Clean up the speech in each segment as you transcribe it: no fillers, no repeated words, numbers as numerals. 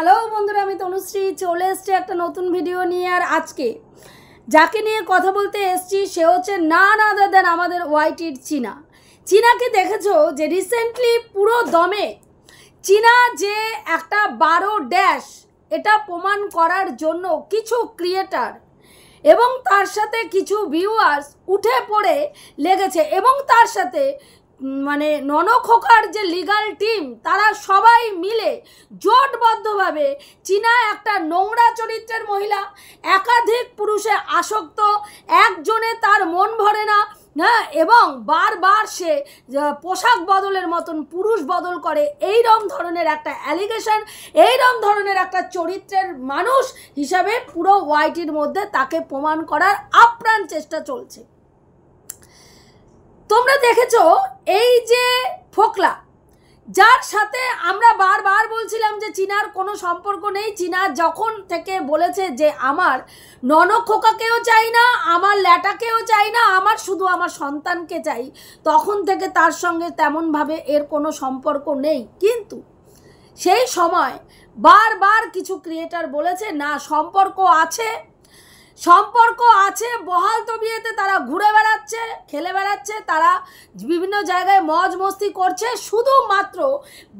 Hello বন্ধুরা, আমি তনুশ্রী চলে এসেছি একটা নতুন ভিডিও নিয়ে। আর আজকে যাকে নিয়ে কথা বলতে এসেছি সে হচ্ছে নান আদার দ্যান আমাদের ওয়াইটির চীনা। চীনাকে দেখেছো যে রিসেন্টলি পুরো দমে চীনা যে একটা 12 এটা প্রমাণ করার জন্য কিছু ক্রিয়েটার এবং তার সাথে কিছু ভিউয়ার্স উঠে পড়ে লেগেছে এবং তার সাথে মানে ননখোকার যে লিগাল টিম তারা সবাই মিলে জোটবদ্ধভাবে চীনা একটা নোংরা চরিত্রের মহিলা, একাধিক পুরুষে আসক্ত, একজনে তার মন ভরে না, হ্যাঁ, এবং বারবার সে পোশাক বদলের মতন পুরুষ বদল করে, এইরকম ধরনের একটা অ্যালিগেশন, এইরকম ধরনের একটা চরিত্রের মানুষ হিসাবে পুরো ওয়াইটির মধ্যে তাকে প্রমাণ করার আপ্রাণ চেষ্টা চলছে। তোমরা দেখেছো এই যে ফোকলা, যার সাথে আমরা বারবার বলছিলাম যে চীনার কোনো সম্পর্ক নেই, চীনা যখন থেকে বলেছে যে আমার ননখোকাকেও চাই না, আমার ল্যাটাকেও চাই না, আমার শুধু আমার সন্তানকে চাই, তখন থেকে তার সঙ্গে তেমনভাবে এর কোনো সম্পর্ক নেই। কিন্তু সেই সময় বারবার কিছু ক্রিয়েটার বলেছে না সম্পর্ক আছে, সম্পর্ক আছে, বহাল তবিয়েতে তারা ঘুরে বেড়াচ্ছে, খেলে বেড়াচ্ছে, তারা বিভিন্ন জায়গায় মজ মস্তি করছে, শুধুমাত্র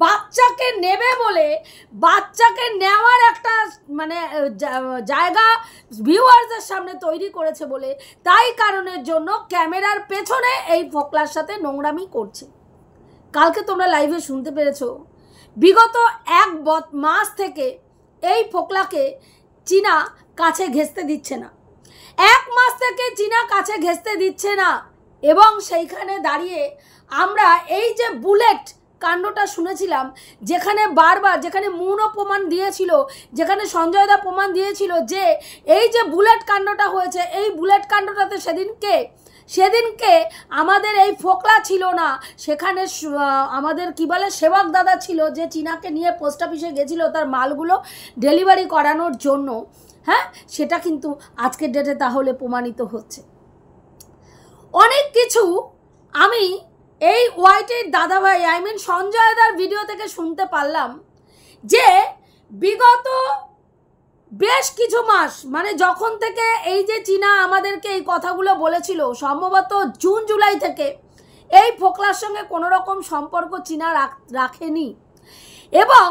বাচ্চাকে নেবে বলে, বাচ্চাকে নেওয়ার একটা মানে জায়গা ভিউয়ার্সদের সামনে তৈরি করেছে বলে, তাই কারণের জন্য ক্যামেরার পেছনে এই ফোকলার সাথে নোংরামি করছে। কালকে তোমরা লাইভে শুনতে পেরেছো বিগত 1 মাস থেকে এই ফোকলাকে চীনা কাছে ঘেঁষতে দিচ্ছে না, 1 মাস থেকে চীনা কাছে ঘেঁষতে দিচ্ছে না। এবং সেইখানে দাঁড়িয়ে আমরা এই যে বুলেট কাণ্ডটা শুনেছিলাম, যেখানে বারবার, যেখানে মুনও প্রমাণ দিয়েছিল, যেখানে সঞ্জয় দা প্রমাণ দিয়েছিল যে এই যে বুলেট কাণ্ডটা হয়েছে, এই বুলেট কাণ্ডটাতে সেদিনকে আমাদের এই ফোকলা ছিল না, সেখানে আমাদের কি বলে সেবক দাদা ছিল, যে চীনাকে নিয়ে পোস্ট অফিসে গেছিলো তার মালগুলো ডেলিভারি করানোর জন্য। হ্যাঁ, সেটা কিন্তু আজকের ডেটে তাহলে প্রমাণিত হচ্ছে। অনেক কিছু আমি এই ওয়াইটির দাদাভাই সঞ্জয় দার ভিডিও থেকে শুনতে পারলাম যে বিগত বেশ কিছু মাস, মানে যখন থেকে এই যে চীনা আমাদেরকে এই কথাগুলো বলেছিল, সম্ভবত জুন জুলাই থেকে এই ফোকলার সঙ্গে কোনো রকম সম্পর্ক চীনা রাখেনি। এবং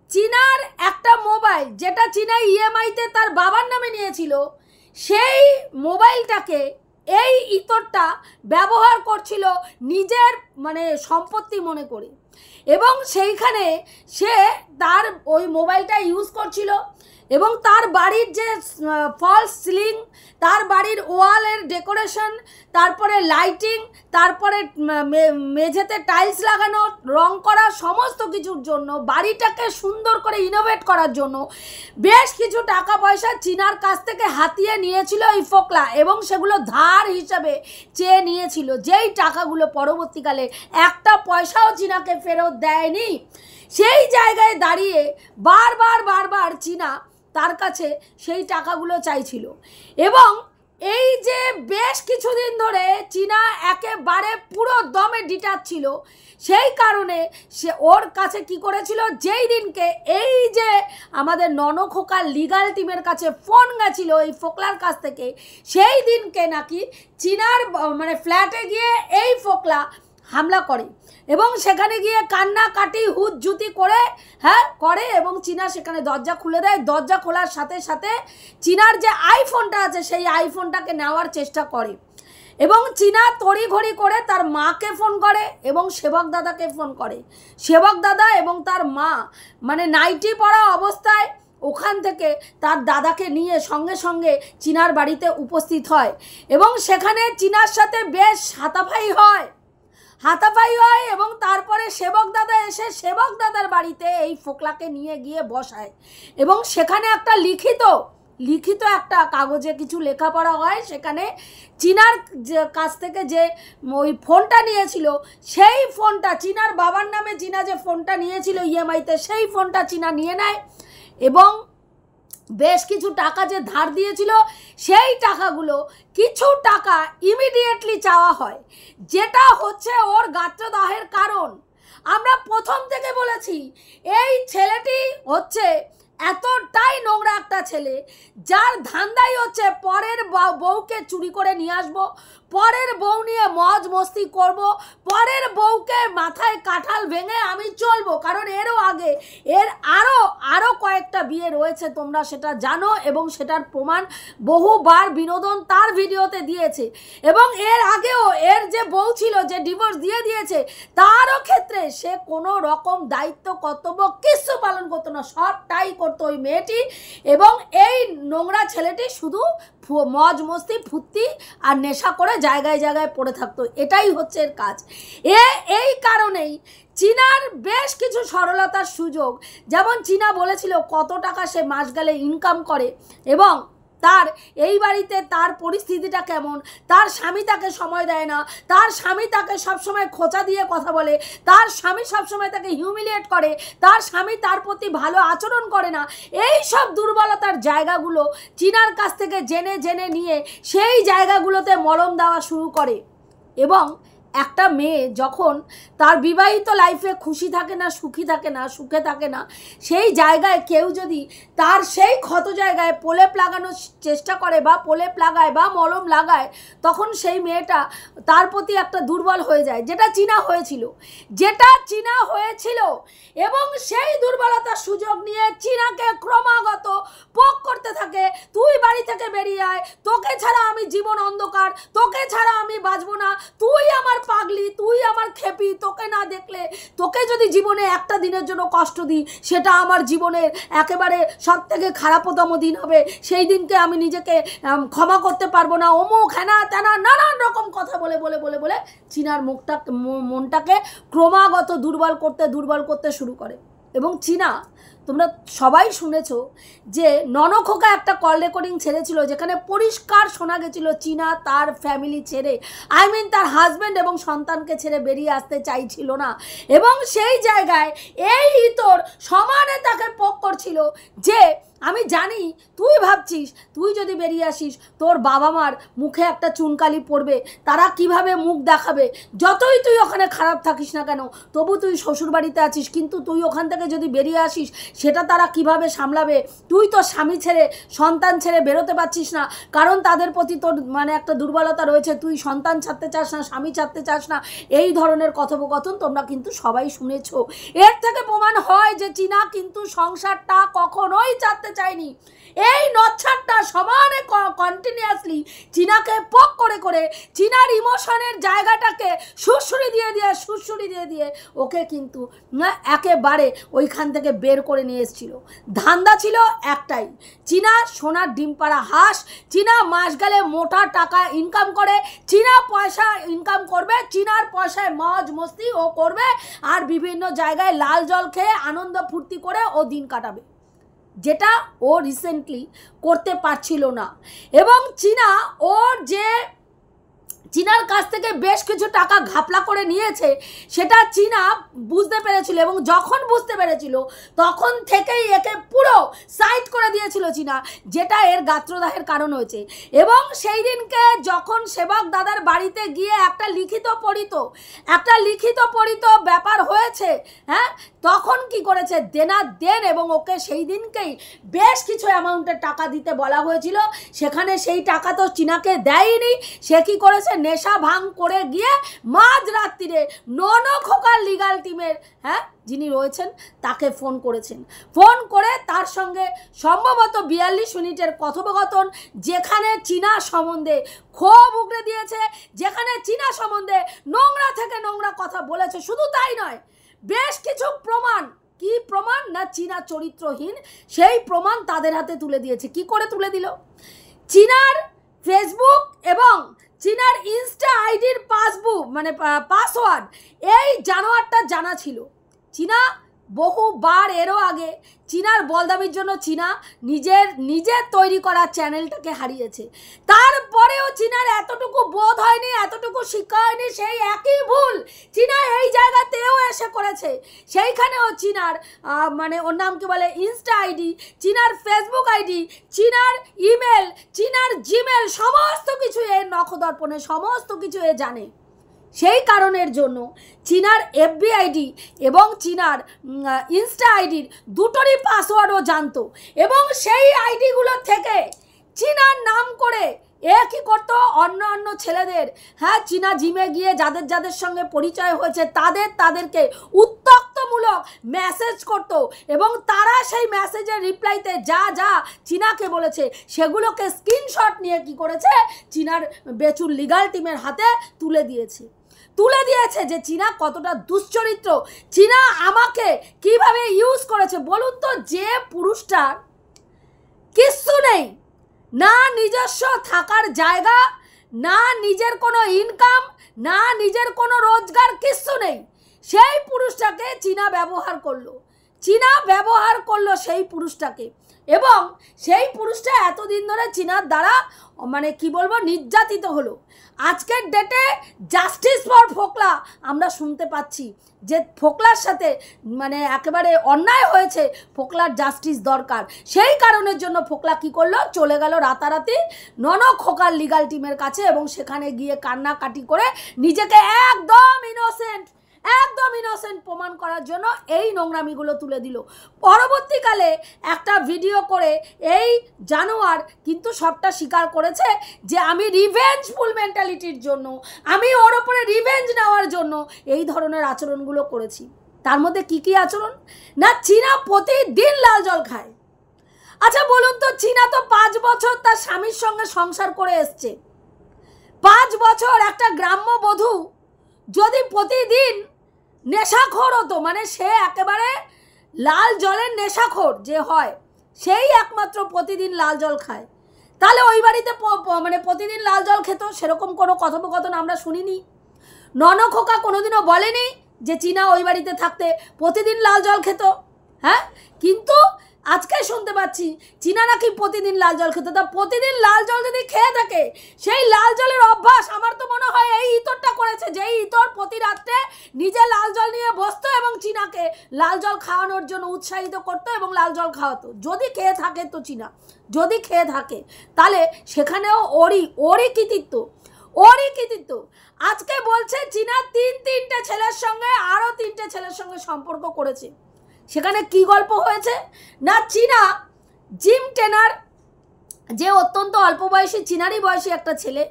চীনার একটা মোবাইল, যেটা চীনা ইএমআইতে তার বাবার নামে নিয়েছিল, সেই মোবাইলটাকে এই ইতরটা ব্যবহার করছিল নিজের মানে সম্পত্তি মনে করে, এবং সেইখানে সে তার ওই মোবাইলটা ইউজ করছিল। এবং তার বাড়ির যে ফলস সিলিং, তার বাড়ির ওয়ালের ডেকোরেশন, তারপরে লাইটিং, তারপরে মেঝেতে টাইলস লাগানো, রং করা, সমস্ত কিছুর জন্য, বাড়িটাকে সুন্দর করে ইনোভেট করার জন্য বেশ কিছু টাকা পয়সা চীনার কাছ থেকে হাতিয়ে নিয়েছিল এই ফোকলা, এবং সেগুলো ধার হিসাবে চেয়ে নিয়েছিল, যেই টাকাগুলো পরবর্তীকালে একটা পয়সাও চীনাকে ফেরত দেয়নি। সেই জায়গায় দাঁড়িয়ে বারবার চীনা তার কাছে সেই টাকাগুলো চাইছিল। এবং এই যে বেশ কিছুদিন ধরে চীনা একেবারে পুরো দমে ডিটাচ ছিল, সেই কারণে সে ওর কাছে কি করেছিল, যেই দিনকে এই যে আমাদের ননখোকার লিগাল টিমের কাছে ফোন গেছিল এই ফোকলার কাছ থেকে, সেই দিনকে নাকি চীনার মানে ফ্ল্যাটে গিয়ে এই ফোকলা হামলা করে এবং সেখানে গিয়ে কান্নাকাটি হুজ্জুতি করে করে, এবং চীনা সেখানে দরজা খুলে দেয়। দরজা খোলার সাথে সাথে চীনার যে আইফোনটা আছে সেই আইফোনটাকে নেওয়ার চেষ্টা করে, এবং চীনা তড়িঘড়ি করে তার মাকে ফোন করে এবং সেবক দাদাকে ফোন করে। সেবক দাদা এবং তার মা মানে নাইটি পরা অবস্থায় ওখান থেকে তার দাদাকে নিয়ে সঙ্গে সঙ্গে চীনার বাড়িতে উপস্থিত হয়, এবং সেখানে চীনার সাথে বেশ হাতাফাই হয় এবং তারপরে সেবক দাদা এসে সেবক দাদার বাড়িতে এই ফোকলাকে নিয়ে গিয়ে বসায়, এবং সেখানে একটা লিখিত একটা কাগজে কিছু লেখাপড়া হয়। সেখানে চীনার কাছ থেকে যে ওই ফোনটা নিয়েছিল, সেই ফোনটা চীনার বাবার নামে চীনা যে ফোনটা নিয়েছিল ইএমআইতে, সেই ফোনটা চীনা নিয়ে নেয়, এবং বেশ কিছু টাকা যে ধার দিয়েছিল সেই টাকাগুলো কিছু টাকা ইমিডিয়েটলি চাওয়া হয়, যেটা হচ্ছে ওর গাত্রদাহের কারণ। আমরা প্রথম থেকে বলেছি এই ছেলেটি হচ্ছে এতটাই নোংরা একটা ছেলে, যার ধান্দাই হচ্ছে পরের বউকে চুরি করে নিয়ে আসবো, পরের বউ নিয়ে মজ মস্তি করব, পরের বউকে মাথায় কাঁঠাল ভেঙে আমি চলবো। কারণ এরও আগে এর আরও কয়েকটা বিয়ে রয়েছে, তোমরা সেটা জানো, এবং সেটার প্রমাণ বহুবার বিনোদন তার ভিডিওতে দিয়েছে। এবং এর আগেও এর যে বউ ছিল, যে ডিভোর্স দিয়ে দিয়েছে, তারও ক্ষেত্রে সে কোনো রকম দায়িত্ব কর্তব্য কিছু পালন করতো না, সবটাই করতো ওই মেয়েটি। এবং এই নোংরা ছেলেটি শুধু মজ মস্তি ফুর্তি আর নেশা করে জায়গায় জায়গায় পড়ে থাকতো, এটাই হচ্ছে এর কাজ। এই কারণেই চীনার বেশ কিছু সরলতার সুযোগ, যেমন চীনা বলেছিল কত টাকা সে মাস গেলে ইনকাম করে, এবং তার এই বাড়িতে তার পরিস্থিতিটা কেমন, তার স্বামী তাকে সময় দেয় না, তার স্বামী তাকে সবসময় খোঁচা দিয়ে কথা বলে, তার স্বামী সবসময় তাকে হিউমিলিয়েট করে, তার স্বামী তার প্রতি ভালো আচরণ করে না, এই সব দুর্বলতার জায়গাগুলো চীনার কাছ থেকে জেনে জেনে নিয়ে সেই জায়গাগুলোতে মলম দেওয়া শুরু করে। এবং একটা মেয়ে যখন তার বিবাহিত লাইফে খুশি থাকে না, সুখী থাকে না, সুখে থাকে না, সেই জায়গায় কেউ যদি তার সেই ক্ষত জায়গায় প্রলেপ লাগানোর চেষ্টা করে বা প্রলেপ লাগায় বা মলম লাগায়, তখন সেই মেয়েটা তার প্রতি একটা দুর্বল হয়ে যায়, যেটা চীনা হয়েছিল। এবং সেই দুর্বলতার সুযোগ নিয়ে চীনাকে ক্রমাগত পোক করতে থাকে, তুই বাড়ি থেকে বেরিয়ে আয়, তোকে ছাড়া আমি জীবন অন্ধকার, তোকে ছাড়া আমি বাঁচবো না, তুই আমার পাগলি, তুই আমার খেপি, তোকে না দেখলে, তোকে যদি জীবনে একটা দিনের জন্য কষ্ট দিই, সেটা আমার জীবনের একেবারে সব থেকে খারাপতম দিন হবে, সেই দিনকে আমি নিজেকে ক্ষমা করতে পারবো না, অমুক হেনা তেনা নানান রকম কথা বলে বলে বলে বলে চীনার মনটাকে ক্রমাগত দুর্বল করতে শুরু করে। এবং চীনা, তোমরা সবাই শুনেছো যে ননখোকা একটা কল রেকর্ডিং ছেড়েছিল, যেখানে পরিষ্কার শোনা গেছিল চীনা তার ফ্যামিলি ছেড়ে, তার হাজব্যান্ড এবং সন্তানকে ছেড়ে বেরিয়ে আসতে চাইছিল না। এবং সেই জায়গায় এই ইতর সমানে তাকে পোক করছিল যে আমি জানি তুই ভাবছিস তুই যদি বেরিয়ে আসিস তোর বাবা মার মুখে একটা চুনকালি পড়বে, তারা কিভাবে মুখ দেখাবে, যতই তুই ওখানে খারাপ থাকিস না কেন তবু তুই শ্বশুর বাড়িতে আছিস, কিন্তু তুই ওখান থেকে যদি বেরিয়ে আসিস সেটা তারা কিভাবে সামলাবে, তুই তো স্বামী ছেড়ে সন্তান ছেড়ে বেরোতে পারছিস না, কারণ তাদের প্রতি তোর একটা দুর্বলতা রয়েছে, তুই সন্তান ছাড়তে চাস না, স্বামী ছাড়তে চাস না, এই ধরনের কথোপকথন তোমরা কিন্তু সবাই শুনেছো। এর থেকে প্রমাণ হয় যে চীনা কিন্তু সংসারটা কখনোই চাচ্ছে চাইনি। এই নচ্ছারটা সমানে কন্টিনিউয়াসলি চীনাকে পোক করে করে চীনার ইমোশনের জায়গাটাকে সুরসুরি দিয়ে দিয়ে ওকে কিন্তু একেবারে ওইখান থেকে বের করে নিয়ে এসেছিল। ধান্দা ছিল একটাই, চীনা সোনার ডিম পাড়া হাঁস, চীনা মাস গেলে মোটা টাকা ইনকাম করে, চীনা পয়সা ইনকাম করবে, চীনার পয়সায় মজ মস্তি ও করবে, আর বিভিন্ন জায়গায় লাল জল খেয়ে আনন্দ ফুর্তি করে ও দিন কাটাবে, যেটা ও রিসেন্টলি করতে পারছিল না। এবং চীনার কাছ থেকে বেশ কিছু টাকা ঘাপলা করে নিয়েছে, সেটা চীনা বুঝতে পেরেছিল, এবং যখন বুঝতে পেরেছিল তখন থেকেই একে পুরো সাইড করে দিয়েছিল চীনা, যেটা এর গাত্রদাহের কারণ হয়েছে। এবং সেই দিনকে যখন সেবক দাদার বাড়িতে গিয়ে একটা লিখিত পড়িত ব্যাপার হয়েছে, হ্যাঁ, তখন কি করেছে, দেন, এবং ওকে সেই দিনকেই বেশ কিছু অ্যামাউন্টের টাকা দিতে বলা হয়েছিল, সেখানে সেই টাকা তো চীনাকে দেয়নি, সে কি করেছে, নেশা ভাঙ করে গিয়ে মাঝরাত্রিরে ননখোকার লিগাল টিমের যিনি রয়েছেন তাকে ফোন করে তার সঙ্গে সম্ভবত 42 মিনিটের কথোপকথন, যেখানে চীনা সম্বন্ধে ক্ষোভ উগড়ে দিয়েছে, যেখানে চীনা সম্বন্ধে নোংরা থেকে নোংরা কথা বলেছে। শুধু তাই নয়, বেশ কিছু প্রমাণ, কি প্রমাণ না চীনা চরিত্রহীন, সেই প্রমাণ তাদের হাতে তুলে দিয়েছে। কি করে তুলে দিল, চীনার ফেসবুক এবং চীনার ইনস্টা আইডির পাসওয়ার্ড এই জানোয়ারটা জানা ছিল। চীনা বহুবার এরও আগে চীনার বলদামির জন্য চীনা নিজের তৈরি করা চ্যানেলটাকে হারিয়েছে, তারপরেও চীনার এতটুকু বোধ হয়নি, এতটুকু শিক্ষা হয়নি, সেই একই ভুল চীনা এই জায়গাতেও এসে করেছে। সেইখানেও চীনার ওর নাম কি বলে, ইনস্টা আইডি, চীনার ফেসবুক আইডি, চীনার ইমেল, চীনার জিমেল, সমস্ত কিছু এর নখদর্পণে সমস্ত কিছু এ জানে। সেই কারণের জন্য চীনার এফবি আইডি এবং চীনার ইনস্টা আইডির দুটোরই পাসওয়ার্ডও জানতো এবং সেই আইডিগুলো থেকে চীনার নাম করে কী করতো অন্য অন্য ছেলেদের, হ্যাঁ, চীনা জিমে গিয়ে যাদের যাদের সঙ্গে পরিচয় হয়েছে তাদেরকে উত্ত্যক্তমূলক মেসেজ করতো এবং তারা সেই মেসেজের রিপ্লাইতে যা যা চীনাকে বলেছে সেগুলোকে স্ক্রিনশট নিয়ে কি করেছে চীনার বেচুর লিগাল টিমের হাতে তুলে দিয়েছে যে চীনা কতটা দুশ্চরিত্র, চীনা আমাকে কিভাবে ইউজ করেছে। বলুন তো, যে পুরুষটার কিচ্ছু নেই, না নিজস্ব থাকার জায়গা, না নিজের কোনো ইনকাম, না নিজের কোনো রোজগার, কিচ্ছু নেই, সেই পুরুষটাকে চীনা ব্যবহার করলো সেই পুরুষটাকে। এবং সেই পুরুষটা এতদিন ধরে চীনার দ্বারা মানে কি বলবো নির্যাতিত হলো। আজকের ডেটে জাস্টিস ফর ফোকলা আমরা শুনতে পাচ্ছি যে ফোকলার সাথে মানে একেবারে অন্যায় হয়েছে, ফোকলার জাস্টিস দরকার। সেই কারণের জন্য ফোকলা কি করলো, চলে গেল রাতারাতি ননক খোকার লিগাল টিমের কাছে এবং সেখানে গিয়ে কান্নাকাটি করে নিজেকে একদম ইনোসেন্ট প্রমাণ করার জন্য এই নোংরামিগুলো তুলে দিল। পরবর্তীকালে একটা ভিডিও করে এই জানোয়ার কিন্তু সবটা স্বীকার করেছে যে আমি রিভেঞ্জফুল মেন্টালিটির জন্য, আমি ওর ওপরে রিভেঞ্জ নেওয়ার জন্য এই ধরনের আচরণগুলো করেছি। তার মধ্যে কি কি আচরণ না, চীনা প্রতিদিন লাল জল খায়। আচ্ছা বলুন তো, চীনা তো 5 বছর তার স্বামীর সঙ্গে সংসার করে এসছে। 5 বছর একটা গ্রাম্য বধূ যদি প্রতিদিন নেশাখোর হতো, মানে সে একেবারে লাল জলের নেশাখোর যে হয়, সেই একমাত্র প্রতিদিন লাল জল খায়, তাহলে ওই বাড়িতে মানে প্রতিদিন লাল জল খেত, সেরকম কোনো কথোপকথন আমরা শুনিনি। ননক খোকা কোনোদিনও বলেনি যে চীনা ওই বাড়িতে থাকতে প্রতিদিন লাল জল খেত। হ্যাঁ, কিন্তু আজকে শুনতে পাচ্ছি চীনা নাকি প্রতিদিন লাল জল খেত। তা প্রতিদিন লাল জল যদি খেয়ে থাকে, সেই লাল জলের অভ্যাস আমার তো মনে হয় এই ইতরটা করেছে, যেই ইতর প্রতি রাত্রে নিজে লাল জল নিয়ে বসতো এবং চীনাকে লাল জল খাওয়ানোর জন্য উৎসাহিত করতো এবং লাল জল খাওয়াতো। যদি খেয়ে থাকে তো চীনা, যদি খেয়ে থাকে তাহলে সেখানেও ওরই কৃতিত্ব। আজকে বলছে চীনা 3টে ছেলের সঙ্গে আরও 3টে ছেলের সঙ্গে সম্পর্ক করেছে। সেখানে কি গল্প হয়েছে না, চীনা জিম ট্রেনার যে অত্যন্ত অল্প বয়সী, চীনারই বয়সী একটা ছেলে,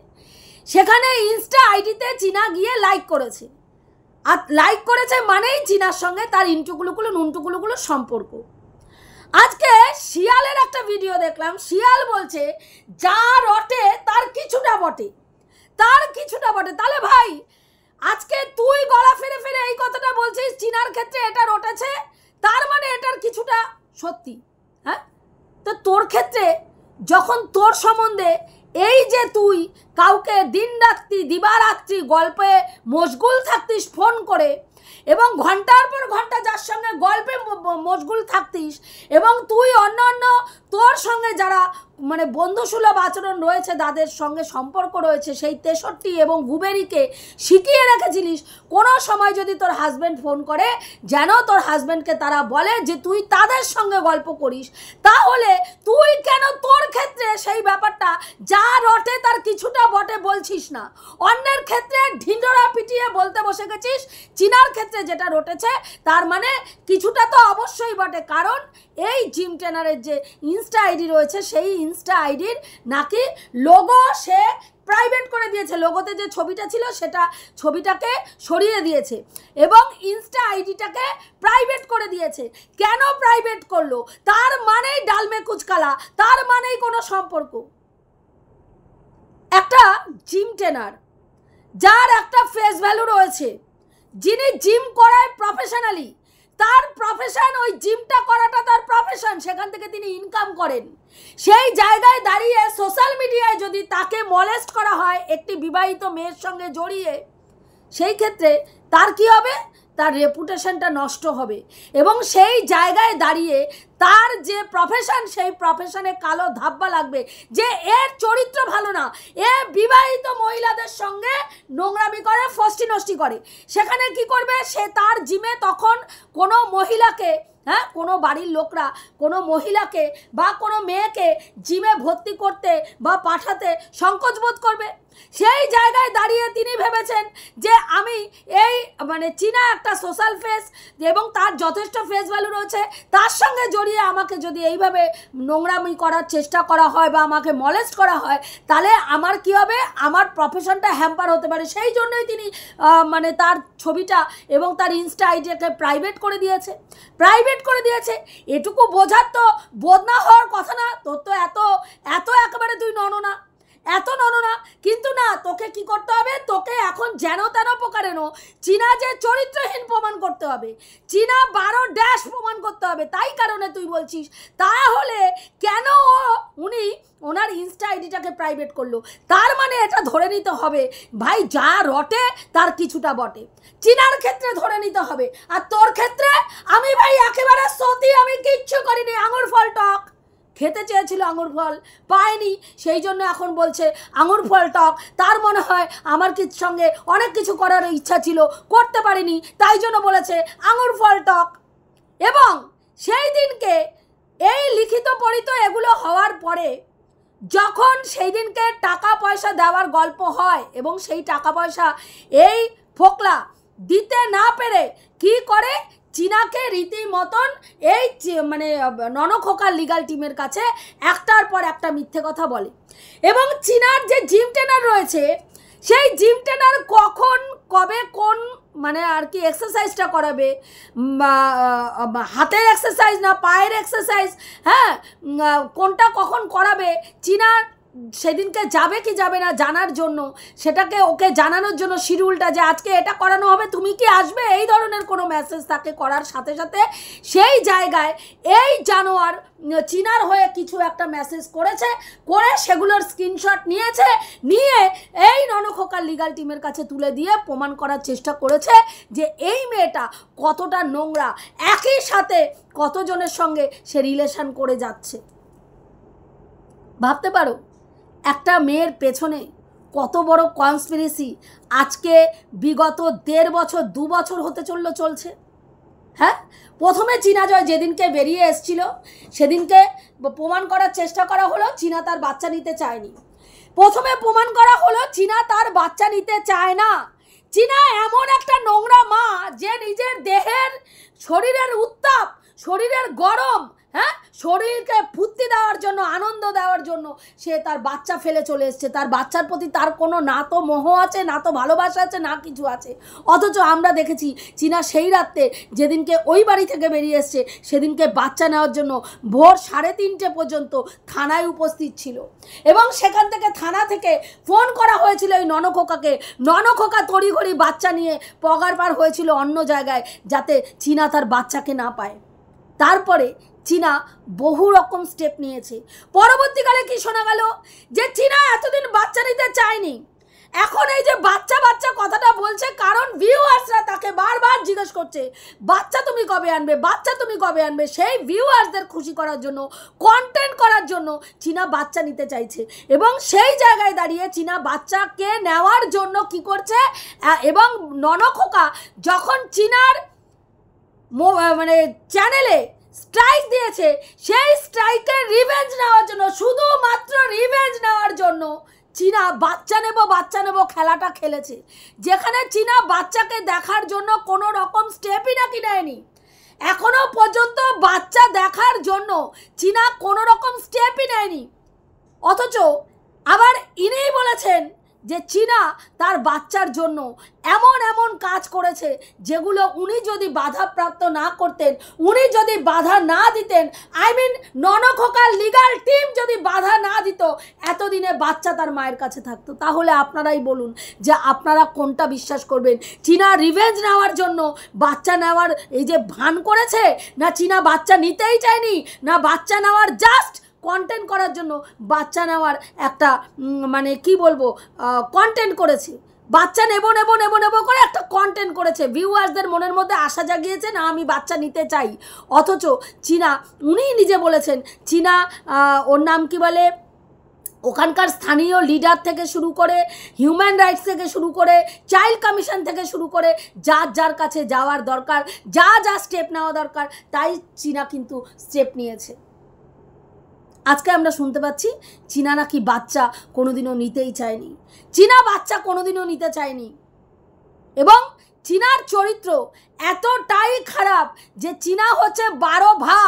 সেখানে ইনস্টা আইডিতে চীনা গিয়ে লাইক করেছে। আর লাইক করেছে মানেই চীনার সঙ্গে তার নুনটুকুলুকুলো সম্পর্ক। আজকে শিয়ালের একটা ভিডিও দেখলাম, শিয়াল বলছে যা রটে তার কিছুটা বটে। তাহলে ভাই আজকে তুই গলা ফেরে এই কথাটা বলছিস চীনার ক্ষেত্রে এটা রটেছে, তার মানে এটার কিছুটা সত্যি। হ্যাঁ, তো তোর ক্ষেত্রে যখন তোর সম্বন্ধে এই যে তুই কাউকে দিবারাত্রি গল্পে মশগুল থাকতিস ফোন করে, এবং ঘন্টার পর ঘন্টা যার সঙ্গে গল্পে মশগুল থাকতিস, এবং তুই অন্য তোর সঙ্গে যারা মানে বন্ধুসুলভ আচরণ রয়েছে, তাদের সঙ্গে সম্পর্ক রয়েছে, সেই 63 এবং ভুবেরিকে শিখিয়ে রেখেছিলিস কোনো সময় যদি তোর হাজব্যান্ড ফোন করে যেন তোর হাজব্যান্ডকে তারা বলে যে তুই তাদের সঙ্গে গল্প করিস। তাহলে তুই কেন তোর ক্ষেত্রে সেই ব্যাপারটা যা রটে তার কিছুটা বটে বলছিস না? অন্যের ক্ষেত্রে ঢিঁড়োরা পিটিয়ে বলতে বসে গেছিস চীনার ক্ষেত্রে যেটা রটেছে তার মানে কিছুটা তো অবশ্যই বটে। কারণ এই জিম ট্রেনারের যে ইনস্টা আইডি রয়েছে, সেই ইনস্টা আইডির নাকি লোগো সে প্রাইভেট করে দিয়েছে। লোগোতে যে ছবিটা ছিল সেটা ছবিটাকে সরিয়ে দিয়েছে এবং ইনস্টা আইডিটাকে প্রাইভেট করে দিয়েছে। কেন প্রাইভেট করলো? তার মানেই ডালমে কুচকালা, তার মানেই কোনো সম্পর্ক। একটা জিম ট্রেনার যার একটা ফেস ভ্যালু রয়েছে, যিনি জিম করায় প্রফেশনালি, তার প্রফেশন ওই জিমটা করাটা তার প্রফেশন, সেখান থেকে তিনি ইনকাম করেন। সেই জায়গায় দাঁড়িয়ে সোশ্যাল মিডিয়ায় যদি তাকে মলেস্ট করা হয় একটি বিবাহিত মেয়ের সঙ্গে জড়িয়ে, সেই ক্ষেত্রে তার কি হবে? তার রেপুটেশনটা নষ্ট হবে এবং সেই জায়গায় দাঁড়িয়ে তার যে প্রফেশন, সেই প্রফেশনে কালো ধাব্বা লাগবে যে এর চরিত্র ভালো না, এ বিবাহিত মহিলাদের সঙ্গে নোংরামি করে, ফষ্টি নষ্টি করে। সেখানে কি করবে সে? তার জিমে তখন কোনো মহিলাকে, হ্যাঁ, কোনো বাড়ির লোকরা কোনো মহিলাকে বা কোনো মেয়েকে জিমে ভর্তি করতে বা পাঠাতে সংকোচ বোধ করবে। সেই জায়গায় দাঁড়িয়ে তিনি ভেবেছেন যে আমি এই মানে চীনা একটা সোশ্যাল ফেস এবং তার যথেষ্ট ফেস ভ্যালু রয়েছে, তার সঙ্গে জড়িয়ে আমাকে যদি এইভাবে নোংরামি করার চেষ্টা করা হয় বা আমাকে মলেস্ট করা হয় তাহলে আমার কি হবে, আমার প্রফেশনটা হ্যাম্পার হতে পারে। সেই জন্যই তিনি মানে তার ছবিটা এবং তার ইনস্টা আইডিটাকে প্রাইভেট করে দিয়েছে। এটুকু বোঝার তো বোধ না হওয়ার কথা না, তোর তো এত একেবারে তুই নননা, কিন্তু না, তোকে কি করতে হবে, তোকে এখন যেন তেন প্রকারেণ চীনা যে চরিত্রহীন প্রমাণ করতে হবে, চীনা 12 প্রমাণ করতে হবে। তাই কারণে তুই বলছিস তাহলে কেন উনি ওনার ইনস্টা আইডিটাকে প্রাইভেট করলো, তার মানে এটা ধরে নিতে হবে ভাই যা রটে তার কিছুটা বটে। চীনার ক্ষেত্রে ধরে নিতে হবে, আর তোর ক্ষেত্রে আমি ভাই একেবারে সত্যি আমি কিচ্ছু করিনি। আঙুর ফল টক খেতে চেয়েছিল, আঙুর ফল পায়নি, সেই জন্য এখন বলছে আঙুর ফল টক। তার মনে হয় আমার সঙ্গে অনেক কিছু করার ইচ্ছা ছিল, করতে পারিনি, তাই জন্য বলেছে আঙুর ফল টক। এবং সেই দিনকে এই লিখিত পড়িত এগুলো হওয়ার পরে যখন সেই দিনকে টাকা পয়সা দেওয়ার গল্প হয় এবং সেই টাকা পয়সা এই ফোকলা দিতে না পেরে কি করে, চীনাকে রীতিমতন এই মানে ননখোকার লিগাল টিমের কাছে একটার পর একটা মিথ্যে কথা বলে। এবং চীনার যে জিম ট্রেনার রয়েছে সেই জিম ট্রেনার কখন কবে কোন মানে আর কি এক্সারসাইজটা করাবে, হাতের এক্সারসাইজ না পায়ের এক্সারসাইজ, হ্যাঁ কোনটা কখন করাবে, চীনার সেদিনকে যাবে কি যাবে না জানার জন্য, সেটাকে ওকে জানানোর জন্য শিডিউলটা যে আজকে এটা করানো হবে তুমি কি আসবে, এই ধরনের কোনো মেসেজ তাকে করার সাথে সাথে সেই জায়গায় এই জানোয়ার চীনার হয়ে কিছু একটা মেসেজ করেছে, করে সেগুলোর স্ক্রিনশট নিয়ে এই ননখোকার লিগাল টিমের কাছে তুলে দিয়ে প্রমাণ করার চেষ্টা করেছে যে এই মেয়েটা কতটা নোংরা, একই সাথে কতজনের সঙ্গে সে রিলেশন করে যাচ্ছে। ভাবতে পারো একটা মেয়ের পেছনে কত বড় কনস্পিরেসি আজকে বিগত 1.5 বছর 2 বছর হতে চলছে। হ্যাঁ, প্রথমে চীনা জয় যেদিনকে বেরিয়ে এসেছিল সেদিনকে প্রমাণ করার চেষ্টা করা হলো চীনা তার বাচ্চা নিতে চায়নি। প্রথমে প্রমাণ করা হলো চীনা তার বাচ্চা নিতে চায় না। চীনা এমন একটা নোংরা মা যে নিজের দেহের শরীরের উত্তাপ, শরীরের গরম, হ্যাঁ শরীরকে ফুর্তি দেওয়ার জন্য, আনন্দ দেওয়ার জন্য সে তার বাচ্চা ফেলে চলে এসছে। তার বাচ্চার প্রতি তার কোনো না তো মোহ আছে, না তো ভালোবাসা আছে, না কিছু আছে। অথচ আমরা দেখেছি চীনা সেই রাত্রে যেদিনকে ওই বাড়ি থেকে বেরিয়ে এসছে সেদিনকে বাচ্চা নেওয়ার জন্য ভোর 3:30 পর্যন্ত থানায় উপস্থিত ছিল এবং সেখান থেকে থানা থেকে ফোন করা হয়েছিল এই ননখোকাকে। ননখোকা তড়িঘড়ি বাচ্চা নিয়ে পগারপার হয়েছিল অন্য জায়গায় যাতে চীনা তার বাচ্চাকে না পায়। তারপরে চীনা বহু রকম স্টেপ নিয়েছে। পরবর্তীকালে কি শোনা গেল যে চীনা এতদিন বাচ্চা নিতে চায়নি, এখন এই যে বাচ্চা কথাটা বলছে কারণ ভিউয়ার্সরা তাকে বারবার জিজ্ঞেস করছে বাচ্চা তুমি কবে আনবে, বাচ্চা তুমি কবে আনবে। সেই ভিউয়ার্সদের খুশি করার জন্য, কন্টেন্ট করার জন্য চীনা বাচ্চা নিতে চাইছে এবং সেই জায়গায় দাঁড়িয়ে চীনা বাচ্চাকে নেওয়ার জন্য কি করছে, এবং ননখোকা যখন চীনার মানে চ্যানেলে স্ট্রাইক দিয়েছে সেই স্ট্রাইকের রিভেঞ্জ নেওয়ার জন্য, শুধুমাত্র রিভেঞ্জ নেওয়ার জন্য চীনা বাচ্চা নেব খেলাটা খেলেছে। যেখানে চীনা বাচ্চাকে দেখার জন্য কোনো রকম স্টেপই নাকি নেয়নি, এখনো পর্যন্ত বাচ্চা দেখার জন্য চীনা কোনো রকম স্টেপই নেয়নি। অথচ আবার ইনিই বলেছেন যে চীনা তার বাচ্চার জন্য এমন কাজ করেছে যেগুলো উনি যদি বাধাপ্রাপ্ত না করতেন, উনি যদি বাধা না দিতেন, ননখোকার লিগাল টিম যদি বাধা না দিত, এতদিনে বাচ্চা তার মায়ের কাছে থাকতো। তাহলে আপনারাই বলুন যে আপনারা কোনটা বিশ্বাস করবেন, চীনা রিভেঞ্জ নেওয়ার জন্য বাচ্চা নেওয়ার এই যে ভান করেছে, না চীনা বাচ্চা নিতেই চায়নি, না বাচ্চা নেওয়ার জাস্ট কন্টেন্ট করার জন্য বাচ্চা নেওয়ার একটা মানে কি বলবো কন্টেন্ট করেছে, বাচ্চা নেব করে একটা কন্টেন্ট করেছে, ভিউয়ার্সদের মনের মধ্যে আশা জাগিয়েছে না আমি বাচ্চা নিতে চাই। অথচ চীনা উনিই নিজে বলেছেন, চীনা ওর নাম কি বলে ওখানকার স্থানীয় লিডার থেকে শুরু করে, হিউম্যান রাইটস থেকে শুরু করে, চাইল্ড কমিশন থেকে শুরু করে যার কাছে যাওয়ার দরকার, যা স্টেপ নেওয়া দরকার তাই চীনা কিন্তু স্টেপ নিয়েছে। আজকে আমরা শুনতে পাচ্ছি চীনা নাকি বাচ্চা কোনোদিনও নিতেই চায়নি, চীনা বাচ্চা কোনোদিনও নিতে চায়নি। এবং চীনার চরিত্র এতটাই খারাপ যে চীনা হচ্ছে 12 ভা,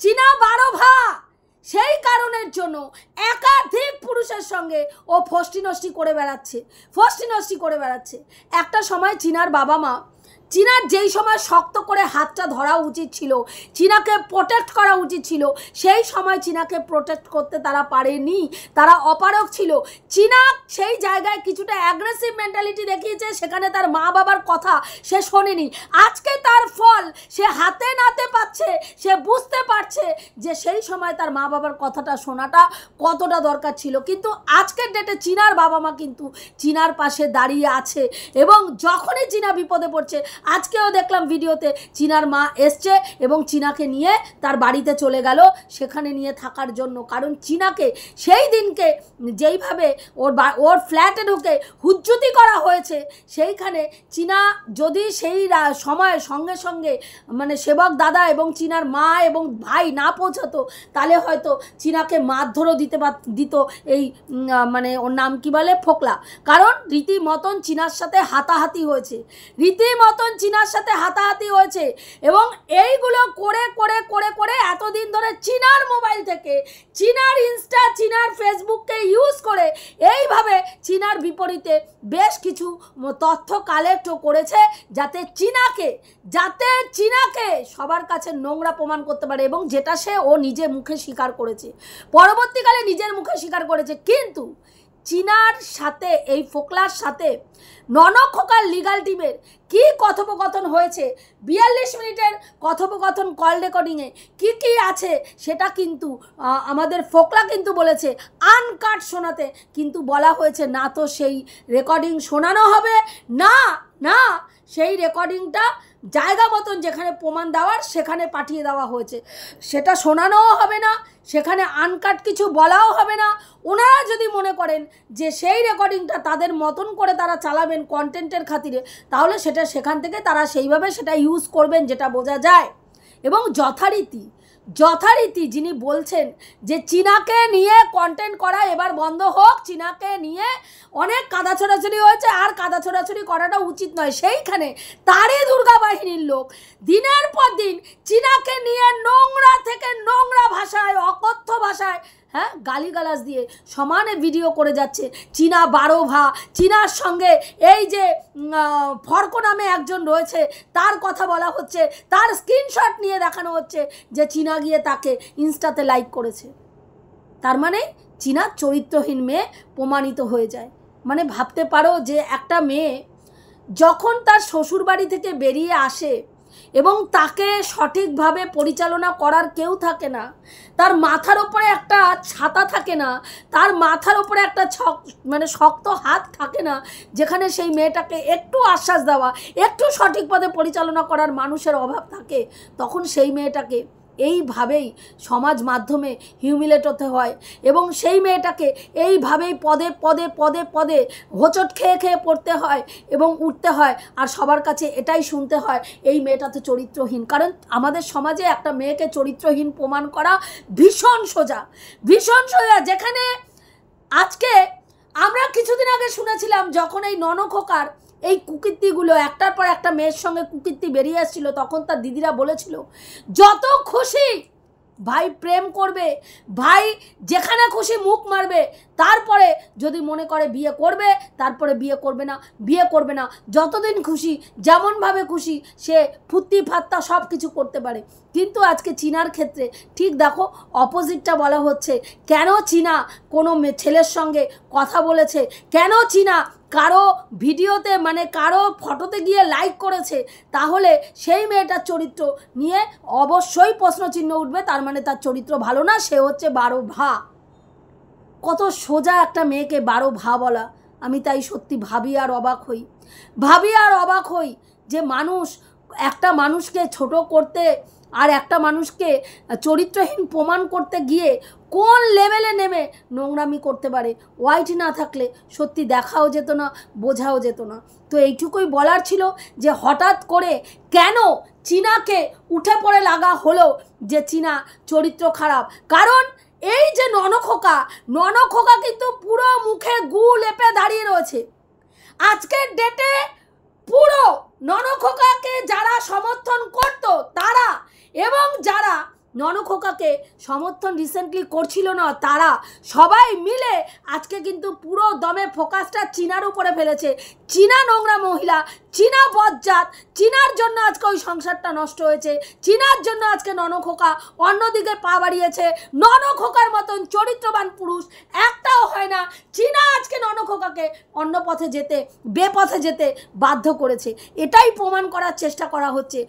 চীনা 12 ভা। সেই কারণের জন্য একাধিক পুরুষের সঙ্গে ও ফষ্টি নষ্টি করে বেড়াচ্ছে। একটা সময় চীনার বাবা মা, চীনার যেই সময় শক্ত করে হাতটা ধরা উচিত ছিল, চীনাকে প্রোটেক্ট করা উচিত ছিল, সেই সময় চীনাকে প্রোটেক্ট করতে তারা পারেনি, তারা অপারগ ছিল। চীনা সেই জায়গায় কিছুটা অ্যাগ্রেসিভ মেন্টালিটি দেখিয়েছে, সেখানে তার মা বাবার কথা সে শোনেনি। আজকে তার ফল সে হাতে নাতে পাচ্ছে, সে বুঝতে পারছে যে সেই সময় তার মা বাবার কথাটা শোনাটা কতটা দরকার ছিল। কিন্তু আজকের ডেটে চীনার বাবা মা কিন্তু চীনার পাশে দাঁড়িয়ে আছে এবং যখনই চীনা বিপদে পড়ছে, আজকেও দেখলাম ভিডিওতে চীনার মা এসছে এবং চীনাকে নিয়ে তার বাড়িতে চলে গেল সেখানে নিয়ে থাকার জন্য। কারণ চীনাকে সেই দিনকে যেইভাবে ওর ফ্ল্যাটে ঢুকে হুজ্জুতি করা হয়েছে, সেইখানে চীনা যদি সেই সময়ের সঙ্গে সঙ্গে মানে সেবক দাদা এবং চীনার মা এবং ভাই না পৌঁছাতো, তাহলে হয়তো চীনাকে মারধরও দিত এই মানে ওর নাম কি বলে, ফোকলা। কারণ রীতিমতন চীনার সাথে হাতাহাতি হয়েছে, এবং এইগুলো করে করে করে করে এতদিন ধরে চীনার মোবাইল থেকে, চীনার ইনস্টা, চীনার ফেসবুককে ইউজ করে এইভাবে চীনার বিপরীতে বেশ কিছু তথ্য কালেক্টও করেছে, যাতে চীনাকে সবার কাছে নোংরা প্রমাণ করতে পারে, এবং যেটা ও নিজে মুখে স্বীকার করেছে, পরবর্তীকালে নিজের মুখে স্বীকার করেছে। কিন্তু চীনার সাথে, এই ফোকলার সাথে ননখোকার লিগাল টিমের কি কথোপকথন হয়েছে, 42 মিনিটের কথোপকথন কল রেকর্ডিংয়ে কি আছে, সেটা কিন্তু আমাদের ফোকলা কিন্তু বলেছে আনকাট শোনাতে, কিন্তু বলা হয়েছে না তো সেই রেকর্ডিং শোনানো হবে না, সেই রেকর্ডিংটা জায়গা মতন যেখানে প্রমাণ দেওয়ার সেখানে পাঠিয়ে দেওয়া হয়েছে, সেটা শোনানোও হবে না, সেখানে আনকাট কিছু বলাও হবে না। ওনারা যদি মনে করেন যে সেই রেকর্ডিংটা তাদের মতন করে তারা চালাবেন কন্টেন্টের খাতিরে, তাহলে সেখান থেকে তারা সেইভাবে সেটা ইউজ করবেন, যেটা বোঝা যায়। এবং যথারীতি যিনি বলছেন যে চীনাকে নিয়ে কন্টেন্ট করা এবার বন্ধ হোক, চীনাকে নিয়ে অনেক কাদা ছোড়াছুড়ি হয়েছে, আর কাদা ছোড়াছুড়ি করাটা উচিত নয়, সেইখানে তারই দুর্গা বাহিনীর লোক দিনের পর দিন চীনাকে নিয়ে নোংরা থেকে নোংরা ভাষায়, অকথ্য ভাষায়, গালিগালাজ দিয়ে সমানে ভিডিও করে যাচ্ছে। চীনা 12 ভা, চীনার সঙ্গে এই যে ফর্ক নামে একজন রয়েছে তার কথা বলা হচ্ছে, তার স্ক্রিনশট নিয়ে দেখানো হচ্ছে যে চীনা গিয়ে তাকে ইনস্টাতে লাইক করেছে। তার মানে চীনা চরিত্রহীন মেয়ে প্রমাণিত হয়ে যায়। মানে ভাবতে পারো যে একটা মেয়ে যখন তার শ্বশুর বাড়ি থেকে বেরিয়ে আসে এবং তাকে সঠিকভাবে পরিচালনা করার কেউ থাকে না, তার মাথার ওপরে একটা ছাতা থাকে না, তার মাথার ওপরে একটা মানে শক্ত হাত থাকে না, যেখানে সেই মেয়েটাকে একটু আশ্বাস দেওয়া, একটু সঠিক পথে পরিচালনা করার মানুষের অভাব থাকে, তখন সেই মেয়েটাকে এইভাবেই সমাজ মাধ্যমে হিউমিলেট হতে হয় এবং সেই মেয়েটাকে এইভাবেই পদে পদে পদে পদে হোঁচট খেয়ে খেয়ে পড়তে হয় এবং উঠতে হয়, আর সবার কাছে এটাই শুনতে হয় এই মেয়েটা তো চরিত্রহীন। কারণ আমাদের সমাজে একটা মেয়েকে চরিত্রহীন প্রমাণ করা ভীষণ সোজা, যেখানে আজকে আমরা কিছুদিন আগে শুনেছিলাম যখন এই ননখোকার এই কুকীর্তিগুলো একটার পর একটা মেয়ের সঙ্গে কুকীর্তি বেরিয়ে আসছিল, তখন তার দিদিরা বলেছিল যত খুশি ভাই প্রেম করবে, ভাই যেখানে খুশি মুখ মারবে, তারপরে যদি মনে করে বিয়ে করবে, তারপরে বিয়ে করবে না, যতদিন খুশি যেমনভাবে খুশি সে ফুর্তি ফাত্তা সব কিছু করতে পারে। কিন্তু আজকে চীনার ক্ষেত্রে ঠিক দেখো অপোজিটটা বলা হচ্ছে। কেন চীনা কোনো ছেলের সঙ্গে কথা বলেছে, কেন চীনা কারো ভিডিওতে মানে কারো ফটোতে গিয়ে লাইক করেছে, তাহলে সেই মেয়েটার চরিত্র নিয়ে অবশ্যই প্রশ্নচিহ্ন উঠবে। তার মানে তার চরিত্র ভালো না, সে হচ্ছে 12 ভা। কত সোজা একটা মেয়েকে 12 ভা বলা। আমি তাই সত্যি ভাবি আর অবাক হই যে একটা মানুষকে ছোট করতে আর একটা মানুষকে চরিত্রহীন প্রমাণ করতে গিয়ে কোন লেভেলে নেমে নোংরামি করতে পারে। ওয়াইট না থাকলে সত্যি দেখাও যেত না, বোঝাও যেত না। তো এইটুকুই বলার ছিল যে হঠাৎ করে কেন চীনাকে উঠে পড়ে লাগা হলো যে চীনা চরিত্র খারাপ। কারণ এই যে ননখোকা কিন্তু পুরো মুখে গু লেপে দাঁড়িয়ে রয়েছে। আজকের ডেটে পুরো ননখোকাকে যারা সমর্থন করত তারা এবং যারা ননখোকাকে সমর্থন রিসেন্টলি করছিল না তারা সবাই মিলে আজকে কিন্তু পুরো দমে ফোকাসটা চীনার উপরে ফেলেছে। চীনা নোংরা মহিলা, চীনা বজ্জাত, চীনার জন্য আজকে ওই সংসারটা নষ্ট হয়েছে, চীনার জন্য আজকে ননখোকা অন্যদিকে পা বাড়িয়েছে। ননখোকার মতন চরিত্রবান পুরুষ একটাও হয় না। চীনা আজকে ননখোকাকে অন্য পথে যেতে, বেপথে যেতে বাধ্য করেছে। এটাই প্রমাণ করার চেষ্টা করা হচ্ছে।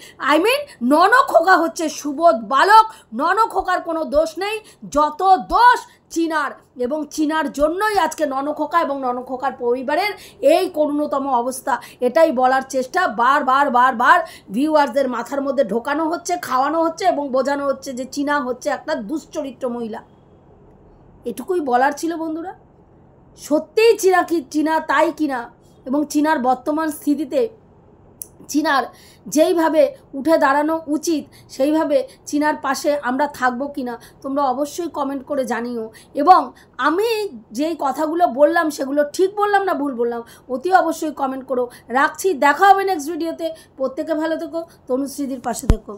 ননখোকা হচ্ছে সুবোধ বালক, ননখোকার কোনো দোষ নেই, যত দোষ চীনার, এবং চীনার জন্যই আজকে ননখোকা এবং ননখোকার পরিবারের এই করুণতম অবস্থা। এটাই বলার চেষ্টা বারবার ভিউয়ার্সদের মাথার মধ্যে ঢোকানো হচ্ছে, খাওয়ানো হচ্ছে এবং বোঝানো হচ্ছে যে চীনা হচ্ছে একটা দুশ্চরিত্র মহিলা। এটুকুই বলার ছিল বন্ধুরা। সত্যিই চীনা তাই কিনা, এবং চীনার বর্তমান স্থিতিতে চীনার যেইভাবে উঠে দাঁড়ানো উচিত সেইভাবে চীনার পাশে আমরা থাকবো কিনা তোমরা অবশ্যই কমেন্ট করে জানিও। এবং আমি যেই কথাগুলো বললাম সেগুলো ঠিক বললাম না ভুল বললাম অতি অবশ্যই কমেন্ট করো। রাখছি, দেখা হবে নেক্সট ভিডিওতে। প্রত্যেকে ভালো থেকো, তনুশ্রীদির পাশে থেকো।